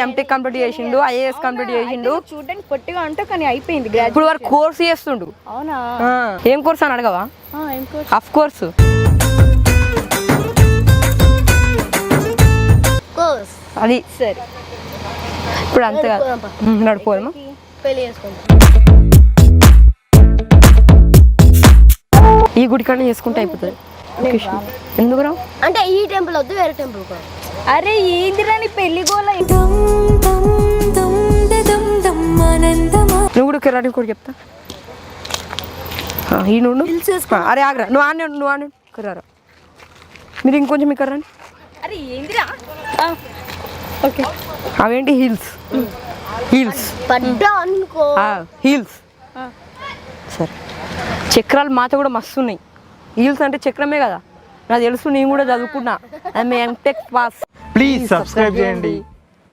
MTech complete చేసిండు, IAS complete చేసిండు. చూడడానికి పొట్టిగా ఉంటే కానీ అయిపోయింది. ఇప్పుడు వారు కోర్స్ చేస్తుండు. అవునా? ఏం కోర్స్ అని అడగవా? ఆఫ్ కోర్స్ అది సరే. ఇప్పుడు అంతగా నడుపుకోదమ్మా. పెళ్లి చేసుకుంటాం. ఈ గుడి కన్నా చేసుకుంటే అయిపోతుంది. ఎందుకు రావు? అంటే ఈ టెంపుల్ వద్దు, వేరే టెంపుల్ కూడా. అరే ఏందిరా నీ పెళ్లి గోల? నువ్వు కూడా కిరాణి కూడా చెప్తా. ఈ నుండు. అరే ఆగ్రా, నువ్వు ఆనే కర్రారా. మీరు ఇంకొంచెం ఇక్కడ రండి. అరే ఏందిరా? ఓకే. అవేంటి హీల్స్? Heels heels. సరే, చక్రాలు మాత కూడా మస్తు ఉన్నాయి. హీల్స్ అంటే చక్రమే కదా, నాకు తెలుసు, నేను కూడా చదువుకున్నా. MTech pass. ప్లీజ్ సబ్స్క్రైబ్ చేయండి.